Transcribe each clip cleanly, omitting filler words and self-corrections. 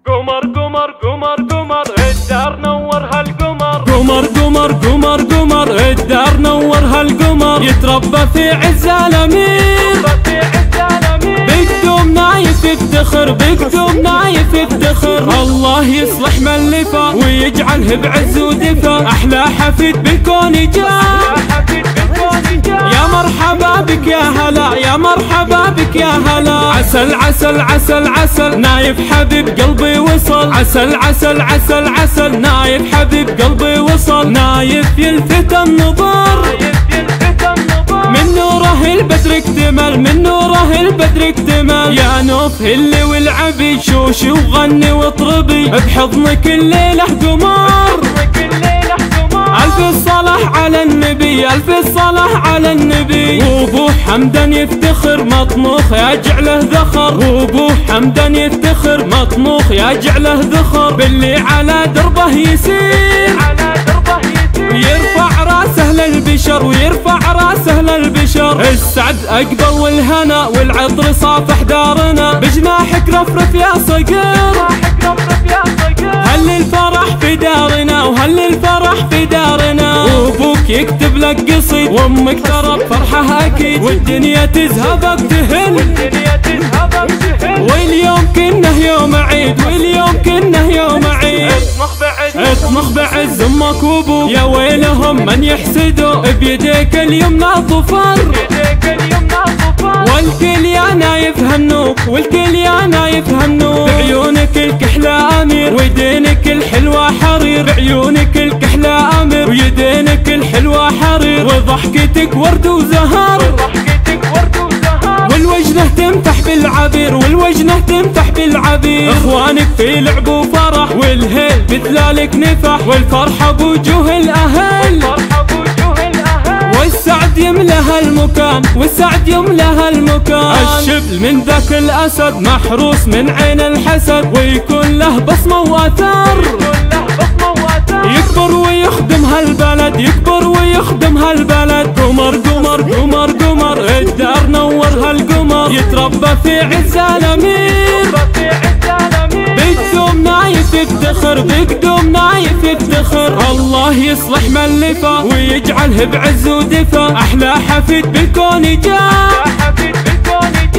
قمر قمر قمر قمر الدار نور هالقمر، قمر قمر قمر قمر الدار نور هالقمر، يتربى في عز الامير، بقدوم نايف يفتخر، بقدوم نايف يفتخر. الله يصلح من لفا ويجعله بعز ودفا، احلى حفيد بالكون جاء. يا مرحبا بك يا هلا، يا مرحبا بك يا هلا. عسل عسل عسل عسل نايف حبيب قلبي وصل، عسل عسل عسل عسل نايف حبيب قلبي وصل. نايف يلفت النظر من نوره البدر اكتمل، من نوره البدر اكتمل. يا نوف هلي والعبي شوشي وغني واطربي، بحضنك الليلة قمر. ألف الصلاة على النبي، ألف الصلاة على النبي. وابو حمدان يفتخر مطموخ يجعله ذخر، وابو حمدان يفتخر مطموخ يجعله ذخر. باللي على دربه يسير ويرفع راسه للبشر، ويرفع راسه للبشر. السعد أقبل والهنا والعطر صافح دارنا، بجناحك رفرف يا صقر. هل الفرح في دارنا وهل الفرح في دارنا. وابوك يكتب لك قصيد وامك ترى بفرحه اكيد، والدنيا تزهبك تهل، واليوم كنه يوم عيد، واليوم كنه يوم عيد. اطمخ بعز امك وابوك، يا ويلهم من يحسدوا، بيديك اليمنى ظفر، والكل يا نايف هنوك، والكل يا نايف هنوك. بعيونك الكحلة امير ويدينك الحلوة حرير، بعيونك الكحلة امير ويدينك الحلوة حرير. وضحكتك ورد وزهر، والوجنه تمتح بالعبير، والوجنه تمتح بالعبير. اخوانك في لعب وفرح، والهيل بثلالك نفح، والفرحة بوجوه الاهل، والسعد يملى هالمكان، والسعد يملى هالمكان. الشبل من ذاك الاسد محروس من عين الحسد، ويكون له بصمه واثار، يكبر ويخدم هالبلد، يكبر ويخدم هالبلد. قمر قمر قمر قمر الدار نور هالقمر، يتربى في عز الامير، بقدوم نايف يفتخر، بقدوم نايف يفتخر. الله يصلح من لفا ويجعله بعز ودفا، احلى حفيد بالكون جاء.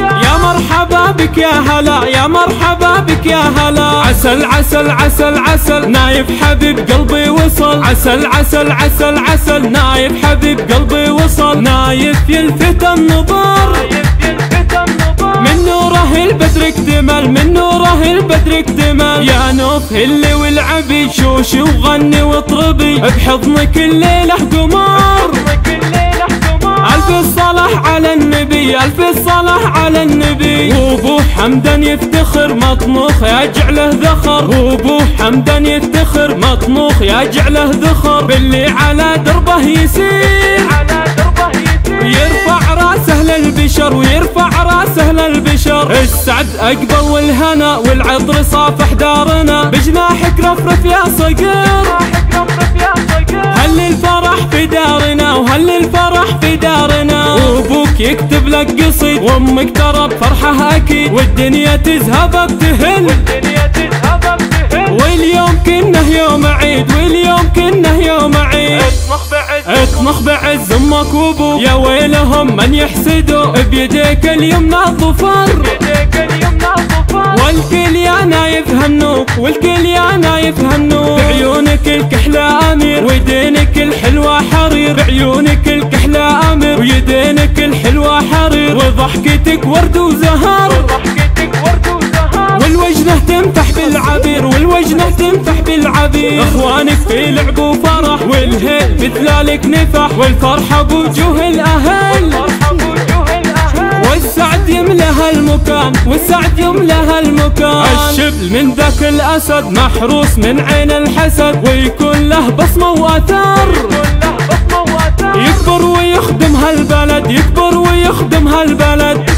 يا مرحبا بك يا هلا، يا مرحبا بك يا هلا. عسل عسل عسل عسل نايف حبيب قلبي وصل، عسل عسل عسل عسل نايف حبيب قلبي وصل. نايف يلفت النظر من نوره البدر اكتمل، من نوره البدر اكتمل. يا نوف هلي والعبي شوشي وغني واطربي، بحضنك الليلة قمر. ألف الصلاة على النبي، ألف الصلاة على النبي. وابو حمدان يفتخر مطموخ يجعله ذخر، وابو حمدان يفتخر مطموخ يجعله ذخر. باللي على دربه يسير ويرفع راسه للبشر، ويرفع راسه للبشر. السعد أقبل والهنا والعطر صافح دارنا، بجناحك رفرف يا صقر. هل الفرح في دارنا وهل الفرح في دارنا. وابوك يكتب لك قصيد وامك ترى بفرحه اكيد، والدنيا تزهبك تهل، واليوم كنه يوم عيد، واليوم كنه يوم عيد. اطمخ بعز امك وابوك، يا ويلهم من يحسدوا، بيديك اليمنى ظفر، والكل يا نايف هنوك، والكل يا نايف هنوك. بعيونك الكحلة امير ويدينك الحلوة حرير، بعيونك الكحلة امير ويدينك الحلوة حرير. وضحكتك ورد وزهر، والوجنه تمتح بالعبير، والوجنه تمتح بالعبير. اخوانك في لعب وفرح، والهيل بثلالك نفح، والفرحة بوجوه الاهل، والسعد يملى هالمكان، والسعد يملى هالمكان. الشبل من ذاك الاسد محروس من عين الحسد، ويكون له بصمه واثار، يكبر ويخدم هالبلد، يكبر ويخدم هالبلد.